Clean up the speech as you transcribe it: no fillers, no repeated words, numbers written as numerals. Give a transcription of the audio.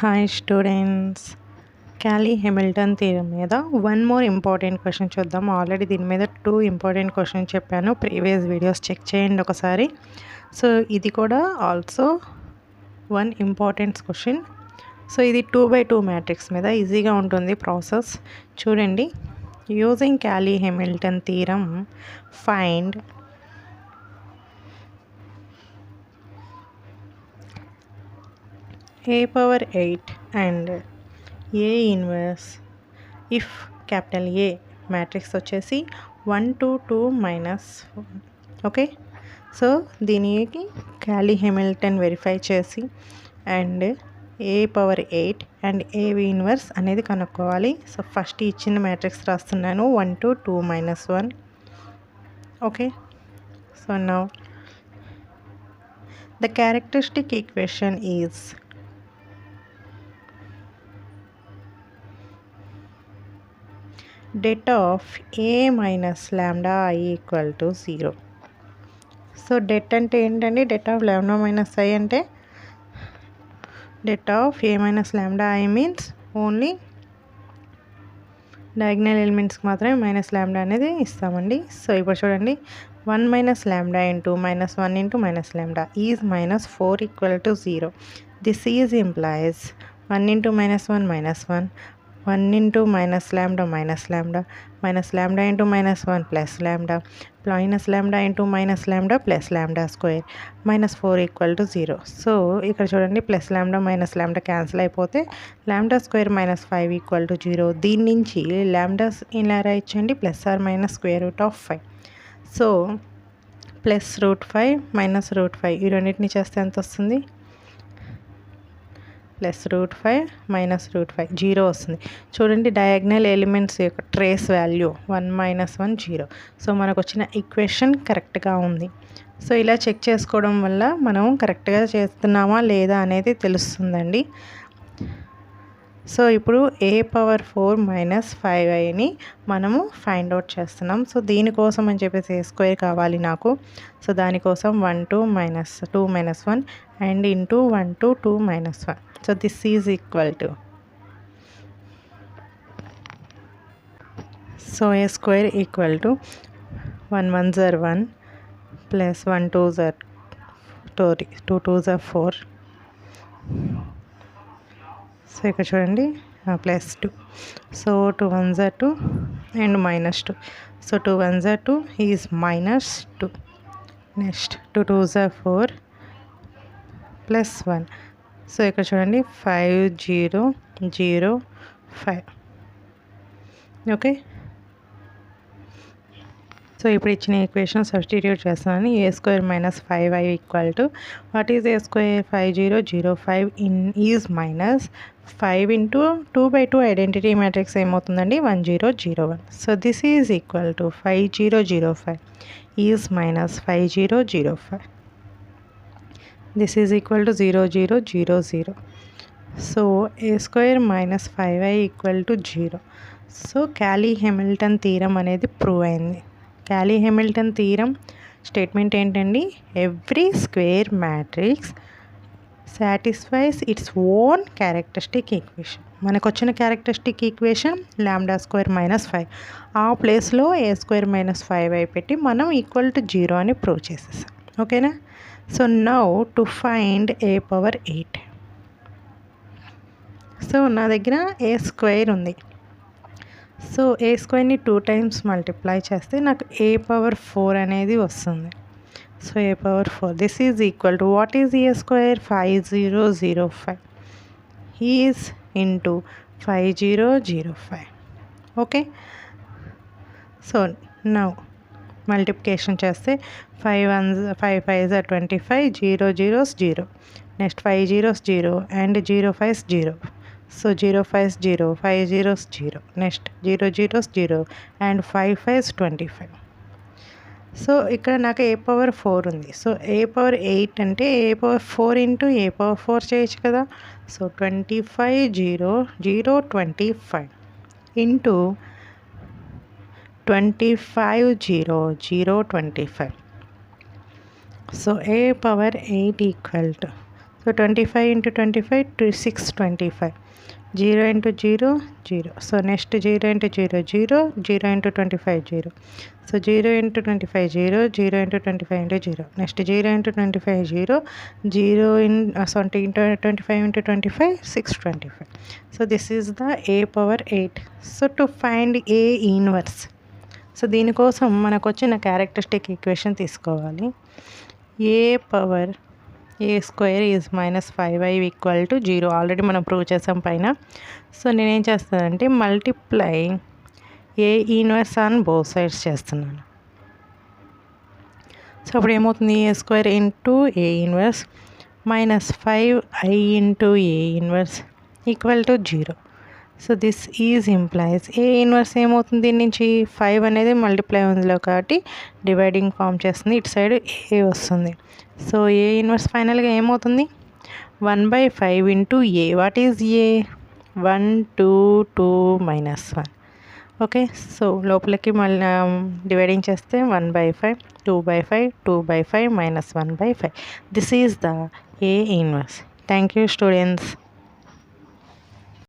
Hi students, Cayley Hamilton theorem మీద one more important question చూద్దాం. Already దీని మీద 2 ఇంపార్టెంట్ క్వశ్చన్ చెప్పాను, ప్రీవియస్ వీడియోస్ చెక్ చేయండి ఒకసారి. సో ఇది కూడా also one important question. So ఇది 2x2 మ్యాట్రిక్స్ మీద ఈజీగా ఉంటుంది ప్రాసెస్. చూడండి, using Cayley Hamilton theorem find a power 8 and a inverse if capital A matrix వచ్చేసి 1 to 2 minus 1. ఓకే, సో దీనికి క్యాలీ హెమిల్టన్ వెరిఫై చేసి and a power 8 and a inverse అనేది కనుక్కోవాలి. సో ఫస్ట్ ఇచ్చిన మ్యాట్రిక్స్ రాస్తున్నాను, 1 to 2 minus 1. Okay, so now the characteristic equation is det of a minus lambda I equal to 0. So det అంటే ఏంటండి? det of lambda minus I అంటే det of a minus lambda I means only diagonal ఎలిమెంట్స్కి మాత్రమే minus ల్యాండా అనేది ఇస్తామండి. So ఇప్పుడు చూడండి, 1 minus lambda into minus 1 into minus lambda is minus 4 equal to 0. This is implies 1 into minus 1 minus 1, 1 into minus lambda minus lambda into minus 1 plus lambda into minus lambda plus lambda square minus 4 equal to 0. So ఇక్కడ చూడండి, plus lambda minus lambda cancel అయిపోతే ల్యాండా square minus 5 equal to 0. దీని నుంచి lambdas ఇలా రాయించండి, plus or minus square root of 5. So plus root 5 minus root 5 ఈ రెండింటిని చేస్తే ఎంత వస్తుంది? ప్లస్ రూట్ 5 మైనస్ రూట్ 5 0 వస్తుంది. చూడండి, డయాగ్నల్ ఎలిమెంట్స్ యొక్క ట్రేస్ వాల్యూ 1 minus 1 0. సో మనకు వచ్చిన ఈక్వేషన్ కరెక్ట్గా ఉంది. సో ఇలా చెక్ చేసుకోవడం వల్ల మనం కరెక్ట్గా చేస్తున్నామా లేదా అనేది తెలుస్తుందండి. సో ఇప్పుడు a పవర్ 4 మైనస్ 5iని మనము ఫైండ్ అవుట్ చేస్తున్నాం. సో దీనికోసం అని చెప్పేసి a స్క్వేర్ కావాలి నాకు. సో దానికోసం 1 to minus 2 minus 1 and into 1 to 2 minus 1. So this is equal to, so a square equal to 1 1s are 1 plus 1 2s are 2 2s are 4. So ఇక్కడ చూడండి, plus 2. So 2 1s are 2 and minus 2. So 2 1s are 2 is minus 2. Next 2 2s are 4 plus 1. So ఇక్కడ చూడండి, 5 0 0 5. Okay, so ఇప్పుడు ఇచ్చిన equation substitute చేస్తున్నాను. a square minus 5i equal to what is a square? 5 0 0 5 in is minus 5 into 2/2 identity matrix ఏమవుతుందండి? 1 0 0 1. So this is equal to 5 0 0 5 is minus 5 0 0 5. This is equal to 0 0 0 0. So a square minus 5i equal to 0. So Cayley Hamilton theorem అనేది prove అయింది. క్యాలీ Hamilton theorem statement ఏంటండి? Every square matrix satisfies its own characteristic equation. మనకు వచ్చిన characteristic equation ల్యాండా square minus 5. ఆ ప్లేస్లో a square minus 5i పెట్టి మనం ఈక్వల్ టు 0 అని ప్రూవ్ చేసేసాం. ఓకేనా? So now to find a power 8. So నా దగ్గర a స్క్వేర్ ఉంది. సో a స్క్వేర్ని 2 times మల్టిప్లై చేస్తే నాకు a పవర్ 4 అనేది వస్తుంది. So a power 4 this is equal to what is a square? 5 0 0 5 is into 5 0 0 5. Okay, so now multiplication చేస్తే 5 5s are 25 0 0s 0. Next 5 0s 0 and 0 5s 0. So 0 5s 0 5 0s 0. Next 0 0s 0 and 5 5s 25. So ఇక్కడ నాకు a power 4 ఉంది. So a power 8 అంటే a power 4 into a power 4 చేయొచ్చు కదా. So 25 0 0 25 into 25 0 0 25. So a power 8 equal to so 25 into 25 to 625. 0 into 0 0. So next 0 into 0 0, 0 into 25 0. So 0 into 25 0, 0 into 25 into 0. Next 0 into 25 0, 0 in 20 into 25 into 25 625. So this is the a power 8. So to find a inverse, so దీనికోసం మనకు వచ్చిన characteristic equation తీసుకోవాలి. A power a square is -5y equal to 0. Already మనం prove చేసాం పైన. So నేనేం చేస్తానంటే multiply a inverse on both sides చేస్తున్నాను. సో అప్పుడు ఏమవుతుంది, a square into a inverse -5i into a inverse equal to 0. So this is implies a inverse ఏమవుతుంది, దీని నుంచి 5 అనేది మల్టిప్లై ఉందిలో కాబట్టి డివైడింగ్ ఫామ్ చేస్తుంది, ఇటు సైడ్ ఏ వస్తుంది. సో ఏ ఇన్వర్స్ ఫైనల్గా ఏమవుతుంది, 1/5 into A. What is a, 1 2 2 -1. Okay, so లోపలికి మళ్ళీ డివైడింగ్ చేస్తే 1/5 2/5 2/5 -1/5. This is the A inverse. Thank you students.